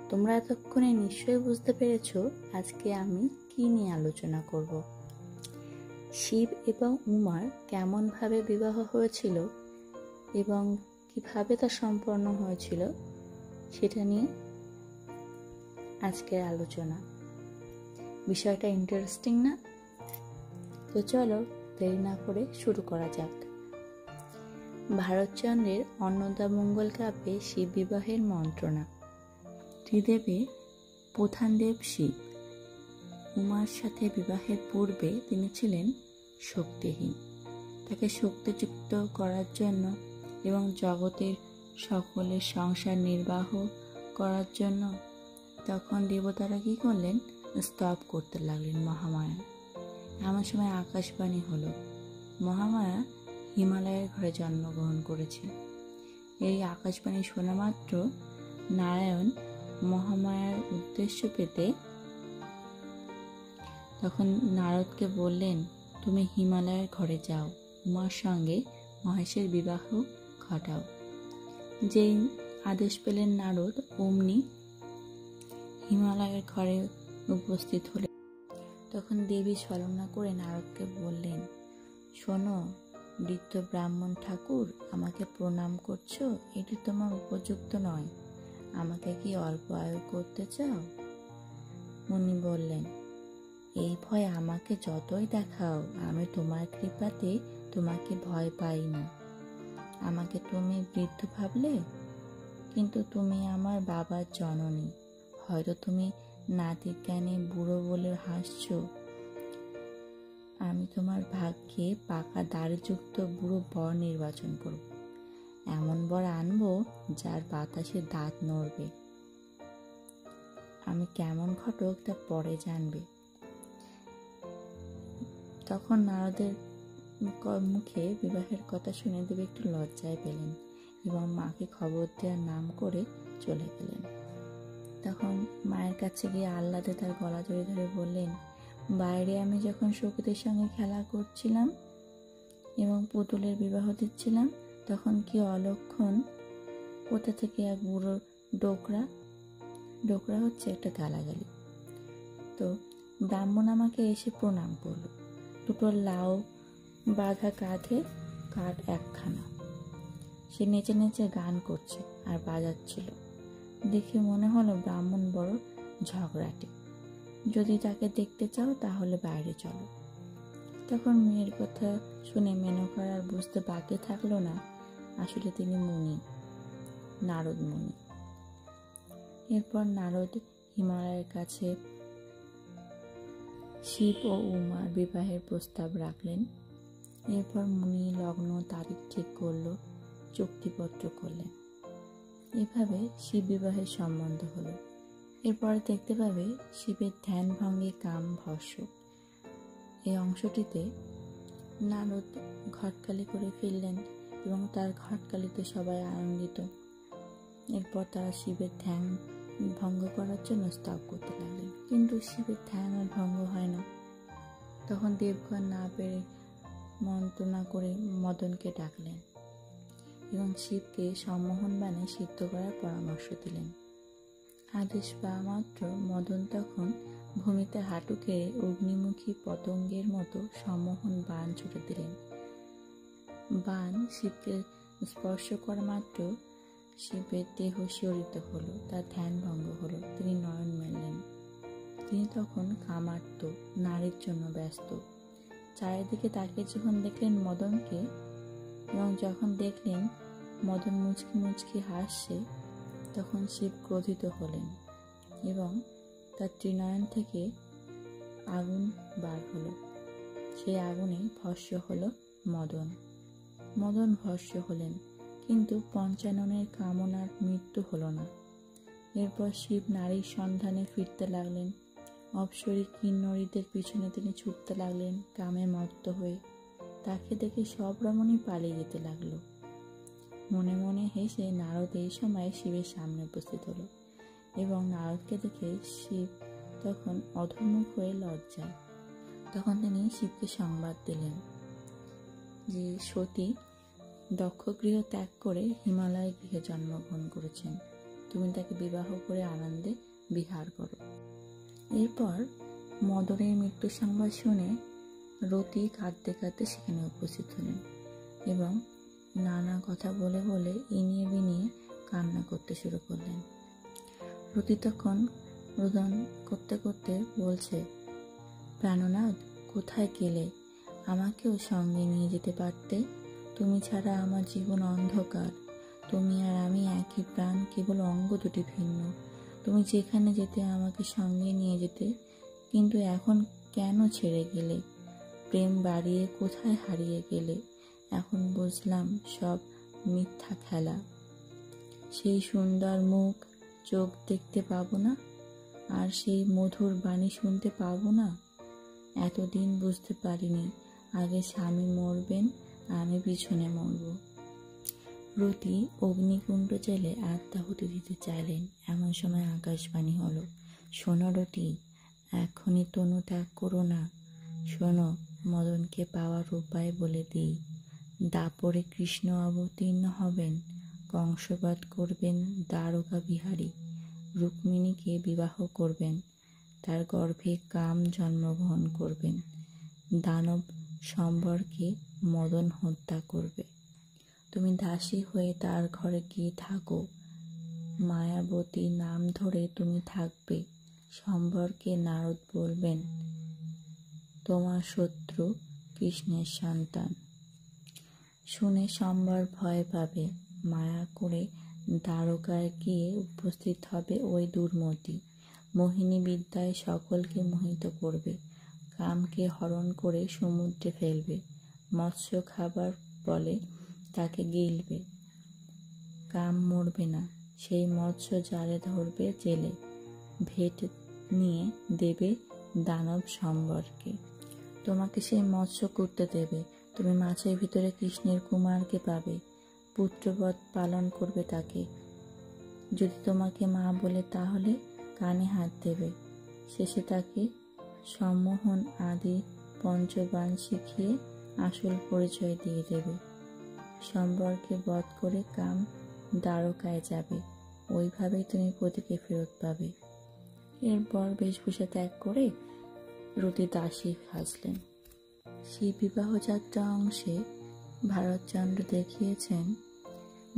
তোমরা এতক্ষণে নিশ্চয়ই বুঝতে পেরেছো আজকে আমি কি নিয়ে আলোচনা করব। শিব এবং উমার কেমনভাবে বিবাহ হয়েছিল এবং কিভাবে তা সম্পন্ন হয়েছিল সেটা নিয়ে আজকের আলোচনা। বিষয়টা ইন্টারেস্টিং না? তো চলো দেরি না করে শুরু করা যাক। ভারতচন্দ্রের অন্নদামঙ্গল কাব্যে শিব বিবাহের মন্ত্রণা। ত্রিদেবে প্রধান দেব শিব। উমার সাথে বিবাহের পূর্বে তিনি ছিলেন শক্তিহীন। তাকে শক্তিযুক্ত করার জন্য এবং জগতের সকলের সংসার নির্বাহ করার জন্য তখন দেবতারা কি করলেন? স্তব করতে লাগলেন মহামায়া। এমন সময় আকাশবাণী হলো, মহামায়া হিমালয়ের ঘরে জন্মগ্রহণ করেছে। এই আকাশবাণী শোনা মাত্র নারায়ণ মহামায়ার উদ্দেশ্য পেতে তখন নারদকে বললেন, তুমি হিমালয়ের ঘরে যাও, উমার সঙ্গে মহেশের বিবাহ ঘটাও। যেই আদেশ পেলেন নারদ, অমনি হিমালয়ের ঘরে উপস্থিত হলেন। তখন দেবী ছলনা করে নারদকে বললেন, শোনো বৃদ্ধ ব্রাহ্মণ ঠাকুর, আমাকে প্রণাম করছো, এটি তোমার উপযুক্ত নয়। আমাকে কি অল্প আয়ু করতে চাও? উনি বললেন, এই ভয় আমাকে যতই দেখাও, আমি তোমার কৃপাতে তোমাকে ভয় পাই না। আমাকে তুমি বৃদ্ধ ভাবলে, কিন্তু তুমি আমার বাবার জননী। হয়তো তুমি নাতি জ্ঞানে বুড়ো বলে হাসছ। আমি তোমার ভাগ্যে পাকা দাড়িযুক্ত বুড়ো বর নির্বাচন করব। এমন বর আনবো যার বাতাসে দাঁত নড়বে। আমি কেমন ঘটক তা পরে জানবে। তখন নারদের মুখে বিবাহের কথা শুনে দেবী একটু লজ্জায় পেলেন এবং মাকে খবর দেওয়ার নাম করে চলে গেলেন। তখন মায়ের কাছে গিয়ে আহ্লাদে তার গলা জড়িয়ে ধরে বললেন, বাইরে আমি যখন সখীদের সঙ্গে খেলা করছিলাম এবং পুতুলের বিবাহ দিচ্ছিলাম, তখন কি অলক্ষণ কোথা থেকে এক বুড়ো ডোকরা হচ্ছে একটা গালাগালি। তো ব্রাহ্মণ আমাকে এসে প্রণাম করলো। দুটো লাউ বাঁধা কাঁধে কাঠ একখানা। সে নেচে নেচে গান করছে আর বাজাচ্ছিল। দেখে মনে হলো ব্রাহ্মণ বড় ঝগড়াটে। যদি তাকে দেখতে চাও তাহলে বাইরে চলো। তখন মেয়ের কথা শুনে মেনকার আর বুঝতে বাকি থাকলো না, আসলে তিনি মুনি, নারদ মুনি। এরপর নারদ হিমালয়ের কাছে শিব ও উমার বিবাহের প্রস্তাব রাখলেন। এরপর মুনি লগ্ন তারিখ ঠিক করল, চুক্তিপত্র করলেন। এভাবে শিব বিবাহের সম্বন্ধ হলো। এরপরে দেখতে পাবে শিবের ধ্যান ভঙ্গে কাম ভস্ম। এই অংশটিতে নারদ ঘটকালি করে ফিরলেন এবং তার ঘটকালিতে সবাই আনন্দিত। এরপর তারা শিবের ধ্যান ভঙ্গ করার জন্য স্তব করতে লাগলেন, কিন্তু শিবের ধ্যান আর ভঙ্গ হয় না। তখন দেবগণ না পেরে মন্ত্রণা করে মদনকে ডাকলেন এবং শিবকে সম্মোহন বাণে সিদ্ধ করার পরামর্শ দিলেন। আদেশ পাওয়া মাত্র মদন তখন ভূমিতে হাঁটু গেড়ে অগ্নিমুখী পতঙ্গের মতো সম্মোহন বাণ ছুটে দিলেন। বাণ শিবকে স্পর্শ করা মাত্র শিবের দেহ শিহরিত হলো, তার ধ্যান ভঙ্গ হলো, তিনি নয়ন মেললেন। তিনি তখন কামার্ত, নারীর জন্য ব্যস্ত। চারিদিকে তাকিয়ে যখন দেখলেন মদনকে এবং যখন দেখলেন মদন মুচকি মুচকি হাসছে, তখন শিব ক্রোধিত হলেন এবং তার ত্রিনয়ন থেকে আগুন বার হলো। সেই আগুনে ভস্ম হলো মদন। মদন ভস্ম হলেন, কিন্তু পঞ্চাননের কামনার মৃত্যু হলো না। এরপর শিব নারীর সন্ধানে ফিরতে লাগলেন। অপ্সরী কিন্নরীদের পিছনে তিনি ছুটতে লাগলেন কামে মত্ত হয়ে। তাকে দেখে সব রমণী পালিয়ে যেতে লাগলো। মনে মনে হেসে নারদ এই সময় শিবের সামনে উপস্থিত হলো এবং নারদকে দেখে শিব তখন অধোমুখ হয়ে লজ্জায়। তখন তিনি শিবকে সংবাদ দিলেন যে সতী দক্ষ গৃহ ত্যাগ করে হিমালয় গৃহে জন্মগ্রহণ করেছেন। তুমি তাকে বিবাহ করে আনন্দে বিহার করো। এরপর মদনের মৃত্যু সংবাদ শুনে রতি কাঁদতে কাঁদতে সেখানে উপস্থিত হলেন এবং নানা কথা বলে বলে ইনিয়ে বিনিয়ে কান্না করতে শুরু করলেন। রতি তখন রোদন করতে করতে বলছে, প্রাণনাথ, কোথায় গেলে? আমাকেও সঙ্গে নিয়ে যেতে পারতে। তুমি ছাড়া আমার জীবন অন্ধকার। তুমি আর আমি একই প্রাণ, কেবল অঙ্গ দুটি ভিন্ন। তুমি যেখানে যেতে আমাকে সঙ্গে নিয়ে যেতে, কিন্তু এখন কেন ছেড়ে গেলে? প্রেম বাড়িয়ে কোথায় হারিয়ে গেলে? এখন বুঝলাম সব মিথ্যা খেলা। সেই সুন্দর মুখ চোখ দেখতে পাবো না, আর সেই মধুর বাণী শুনতে পাবো না। এতদিন বুঝতে পারিনি আগে স্বামী মরবেন, আমি পিছনে মরব। রতি অগ্নিকুণ্ড জেলে আত্মাহুতি দিতে চাইলেন। এমন সময় আকাশবাণী হলো, শোনো রতি, এখনই তনু ত্যাগ করো না। শোনো, মদনকে পাওয়ার উপায় বলে দিই। দাপরে কৃষ্ণ অবতীর্ণ হবেন, কংসবধ করবেন দ্বারকা বিহারী, রুক্মিণীকে বিবাহ করবেন, তার গর্ভে কাম জন্মগ্রহণ করবেন, দানব সম্বরকে মদন হত্যা করবে। তুমি দাসী হয়ে তার ঘরে গিয়ে থাকো। মায়াবতী নাম ধরে তুমি থাকবে। সম্বরকে নারদ বলবেন তোমার শত্রু কৃষ্ণের সন্তান। শুনে সম্বর ভয় পাবে। মায়া করে দ্বারকায় গিয়ে উপস্থিত হবে ওই দুর্মতি। মোহিনী বিদ্যায় সকলকে মোহিত করবে। কামকে হরণ করে সমুদ্রে ফেলবে। মৎস্য খাবার বলে তাকে গিলবে। কাম মরবে না, সেই মৎস্য জালে ধরবে জেলে। ভেট নিয়ে দেবে দানব সম্বরকে। তোমাকে সেই মৎস্য করতে দেবে। তুমি মাছের ভিতরে কৃষ্ণের কুমারকে পাবে। পুত্রবৎ পালন করবে তাকে। যদি তোমাকে মা বলে তাহলে কানে হাত দেবে। শেষে তাকে সম্মোহন আদি পঞ্চবাণ শিখিয়ে আসল পরিচয় দিয়ে দেবে। সম্বরকে বধ করে কাম দ্বারকায় যাবে। ওইভাবেই তুমি পতিকে ফেরত পাবে। এরপর বেশভূষা ত্যাগ করে রতি দাসী সাজলেন। সেই বিবাহ যাত্রা অংশে ভারতচন্দ্র দেখিয়েছেন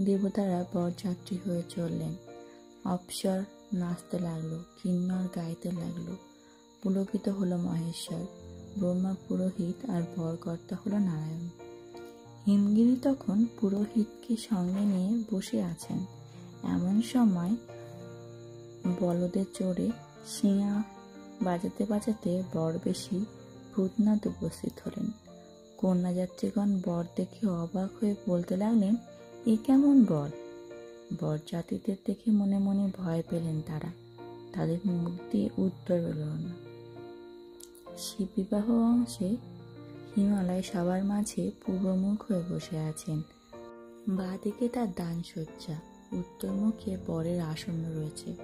দেবতারা বরযাত্রী হয়ে চললেন। অপ্সর নাচতে লাগলো, কিন্নর গাইতে লাগলো। পুলকিত হলো মহেশ্বর, ব্রহ্মা পুরোহিত আর বরকর্তা হলো নারায়ণ। হিমগিরি তখন পুরোহিতকে সঙ্গে নিয়ে বসে আছেন। এমন সময় বলদে চড়ে শিঙা বাজাতে বাজাতে বরবেশী ভূতনাথ উপস্থিত হলেন। কন্যাযাত্রীগণ বর দেখে অবাক হয়ে বলতে লাগলেন, এ কেমন বর? বরযাত্রীদের দেখে মনে মনে ভয় পেলেন তারা। তাদের মুখ দিয়ে উত্তর এল না। শিব বিবাহ অংশে হিমালয় সবার মাঝে পূর্বমুখ হয়ে বসে আছেন। বাঁ দিকে তার দানসজ্জা, উত্তর মুখে বরের আসন রয়েছে।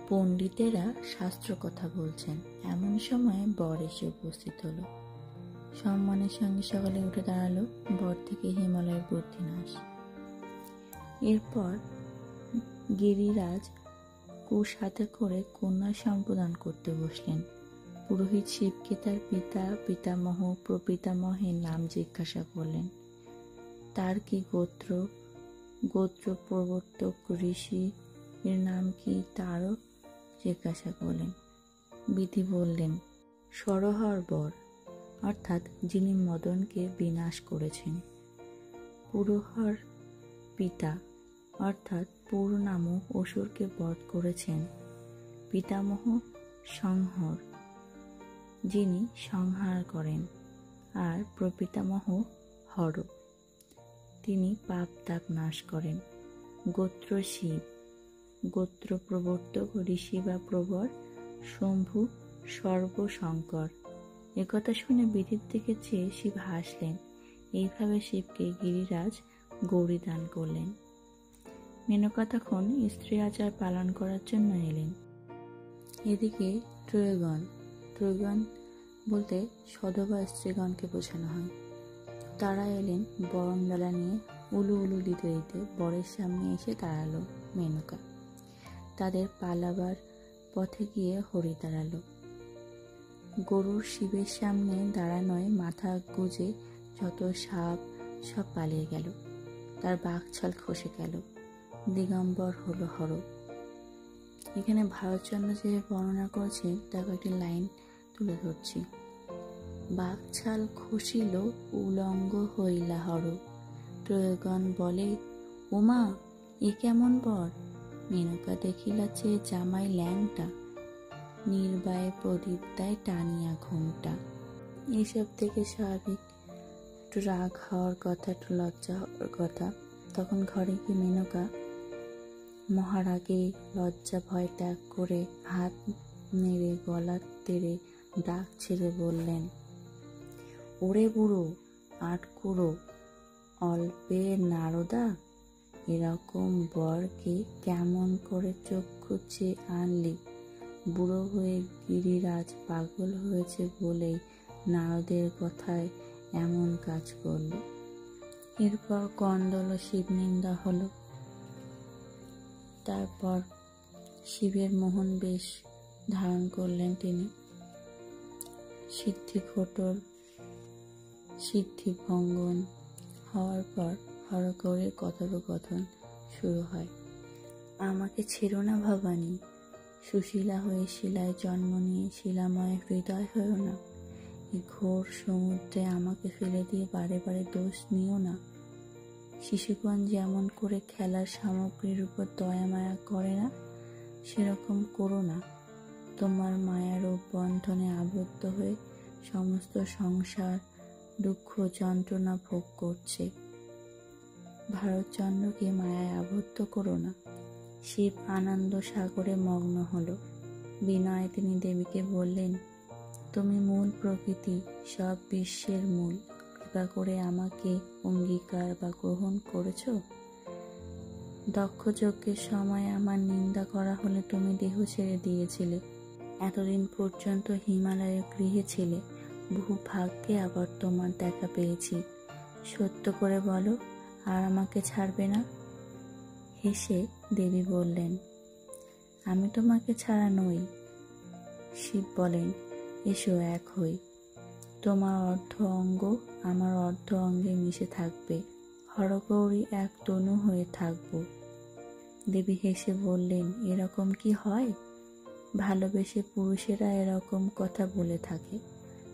পণ্ডিতেরা শাস্ত্র কথা বলছেন। এমন সময় বর এসে উপস্থিত হলো। সম্মানের সঙ্গে সকালে উঠে দাঁড়ালো। বর থেকে হিমালয়ের বুদ্ধিনাশ। এরপর গিরিরাজ কুশ হাতে করে কন্যা সম্প্রদান করতে বসলেন। পুরোহিত শিবকে তার পিতা, পিতামহ, প্রপিতামহের নাম জিজ্ঞাসা করলেন। তার কি গোত্র, গোত্র প্রবর্তক ঋষি এর নাম কি তারও জিজ্ঞাসা করলেন। বিধি বললেন, সরহর বর, অর্থাৎ যিনি মদনকে বিনাশ করেছেন। পুরহর পিতা, অর্থাৎ পুর নামক অসুরকে বধ করেছেন। পিতামহ সংহর, যিনি সংহার করেন। আর প্রপিতামহ হর, তিনি পাপ তাপ নাশ করেন। গোত্র শিব, গোত্র প্রবর্তক ঋষি বা প্রবর শম্ভু সর্বশঙ্কর। একথা শুনে বিধির দিকে চেয়ে শিব হাসলেন। এইভাবে শিবকে গিরিরাজ গৌরী দান করলেন। মেনকা তখন স্ত্রী আচার পালন করার জন্য এলেন। এদিকে ত্রৈগণ বলতে সধবা স্ত্রীগণকে বোঝানো হয়। তারা এলেন বরণডালা নিয়ে। উলু উলু দিতে দিতে বরের সামনে এসে দাঁড়ালো মেনকা। তাদের পালাবার পথে গিয়ে হরি দাঁড়ালো। গরুর শিবের সামনে দাঁড়ানোয় মাথা গুজে যত সাপ সব পালিয়ে গেল, তার বাঘছাল খসে গেল, দিগম্বর হলো হর। এখানে ভারতচন্দ্র যে বর্ণনা করেছে তার কয়েকটি লাইন তুলে ধরছি। বাঘছাল খসিল উলঙ্গ হইলা হর, ত্রয়গণ বলে ওমা এ কেমন বর, মেনকা দেখিলা চেয়ে জামাই ল্যাংটা, নির্বায়ে প্রদীপ দেয় টানিয়া ঘুমটা। এইসব থেকে স্বাভাবিক একটু রাগ হওয়ার কথা, একটু লজ্জা হওয়ার কথা। তখন ঘরে গিয়ে মেনকা মহারাগে লজ্জা ভয় ত্যাগ করে হাত নেড়ে গলা তেড়ে ডাক ছেড়ে বললেন, ওরে বুড়ো আটকুড়ো অল্পে নারদা, এরকম বরকে কেমন করে চক্ষু চেয়ে আনলি? বুড়ো হয়ে গিরিরাজ পাগল হয়েছে বলেই নারদের কথায় এমন কাজ করল। এরপর কন্দল ও শিব নিন্দা হলো। তারপর শিবের মোহন বেশ ধারণ করলেন তিনি। সিদ্ধি ঘোটর সিদ্ধি ভঙ্গন হওয়ার পর হরগৌরীর কথোপকথন শুরু হয়। আমাকে ছেড়ো না ভবানী, সুশীলা হয়ে শিলায় জন্ম নিয়ে শিলাময় হৃদয় হয়েও না। এই ঘোর সমুদ্রে আমাকে ফেলে দিয়ে বারে বারে দোষ নিও না। শিশুগণ যেমন করে খেলার সামগ্রীর উপর দয়া মায়া করে না, সেরকম করো না। তোমার মায়ারূপ বন্ধনে আবদ্ধ হয়ে সমস্ত সংসার দুঃখ যন্ত্রণা ভোগ করছে। ভারতচন্দ্রকে মায়ায় আবদ্ধ করো না। শিব আনন্দ সাগরে মগ্ন হল। বিনয়ে তিনি দেবীকে বললেন, তুমি মূল প্রকৃতি, সব বিশ্বের মূল, কৃপা করে আমাকে অঙ্গীকার বা গ্রহণ করেছ? দক্ষ যজ্ঞের সময় আমার নিন্দা করা হলে তুমি দেহ ছেড়ে দিয়েছিলে। এতদিন পর্যন্ত হিমালয়ের গৃহে ছিলে, বহু ভাগ্যে আবার তোমার দেখা পেয়েছি। সত্য করে বলো, আর আমাকে ছাড়বে না? হেসে দেবী বললেন, আমি তোমাকে ছাড়া নই। শিব বলেন, এসো এক হই। তোমার অর্ধ অঙ্গ আমার অর্ধ অঙ্গে মিশে থাকবে, হরগৌরী এক তনু হয়ে থাকব। দেবী হেসে বললেন, এরকম কি হয়? ভালোবেসে পুরুষেরা এরকম কথা বলে থাকে।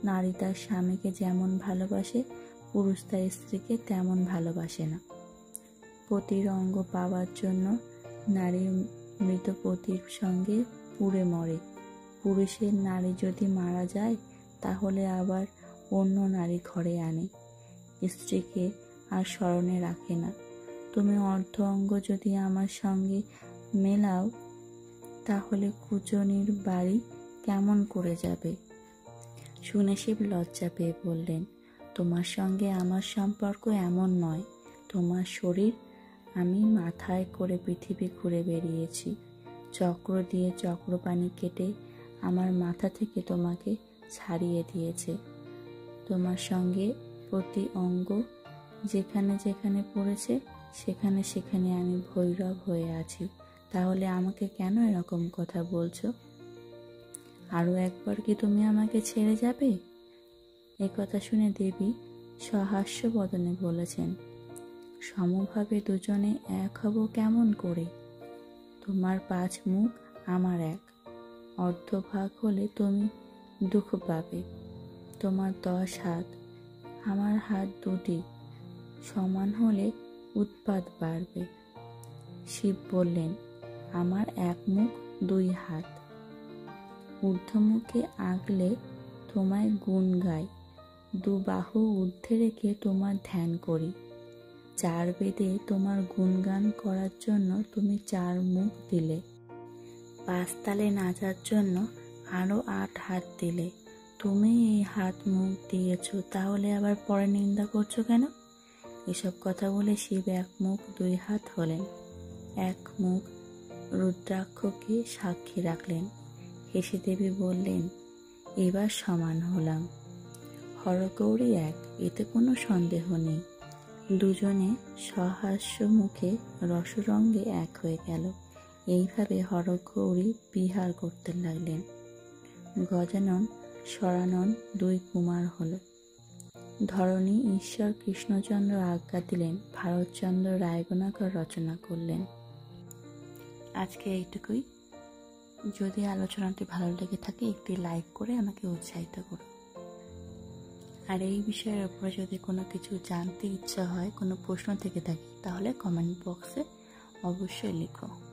নারী তার স্বামীকে যেমন ভালোবাসে, পুরুষ তার স্ত্রীকে তেমন ভালোবাসে না। পতির অঙ্গ পাওয়ার জন্য নারী মৃত পতির সঙ্গে পুড়ে মরে। পুরুষের নারী যদি মারা যায়, তাহলে আবার অন্য নারী ঘরে আনে, স্ত্রীকে আর স্মরণে রাখে না। তুমি অর্ধ অঙ্গ যদি আমার সঙ্গে মেলাও, তাহলে কুজনির বাড়ি কেমন করে যাবে? শুনে শিব লজ্জা পেয়ে বললেন, তোমার সঙ্গে আমার সম্পর্ক এমন নয়। তোমার শরীর আমি মাথায় করে পৃথিবী ঘুরে বেরিয়েছি। চক্র দিয়ে চক্রপাণি কেটে আমার মাথা থেকে তোমাকে ছাড়িয়ে দিয়েছে। তোমার সঙ্গে প্রতি অঙ্গ যেখানে যেখানে পড়েছে, সেখানে সেখানে আমি ভৈরব হয়ে আছি। তাহলে আমাকে কেন এরকম কথা বলছো? আরও একবার কি তুমি আমাকে ছেড়ে যাবে? এ কথা শুনে দেবী সহাস্য বদনে বলেছেন, সমভাবে দুজনে এক হব কেমন করে? তোমার 5 মুখ আমার 1, অর্ধভাগ হলে তুমি দুঃখ পাবে। তোমার 10 হাত, আমার হাত 2টি, সমান হলে উৎপাত বাড়বে। শিব বললেন, আমার 1 মুখ 2 হাত, ঊর্ধ্বমুখে আগলে তোমায় গুণ গাই, 2 বাহু ঊর্ধ্বে রেখে তোমার ধ্যান করি। 4 বেদে তোমার গুণগান করার জন্য তুমি 4 মুখ দিলে, 5 তালে নাচার জন্য আরো 8 হাত দিলে। তুমি এই হাত মুখ দিয়েছ, তাহলে আবার পরে নিন্দা করছো কেন? এসব কথা বলে শিব 1 মুখ 2 হাত হলেন। 1 মুখ রুদ্রাক্ষকে সাক্ষী রাখলেন। হেসে দেবী বললেন, এবার সমান হলাম। হরগৌরী 1, এতে কোনো সন্দেহ নেই। দুজনে সহাস্য মুখে রসরঙ্গে এক হয়ে গেল। এইভাবে হরগৌরী বিহার করতে লাগলেন। গজানন সরানন 2 কুমার হল। ধরণী ঈশ্বর কৃষ্ণচন্দ্র আজ্ঞা দিলেন, ভারতচন্দ্র রায়গণাকর রচনা করলেন। আজকে এইটুকুই। যদি আলোচনাটি ভালো লেগে থাকে একটি লাইক করে আমাকে উৎসাহিত করো। আর এই বিষয়ের উপরে যদি কোনো কিছু জানতে ইচ্ছা হয়, কোনো প্রশ্ন থেকে থাকে, তাহলে কমেন্ট বক্সে অবশ্যই লিখো।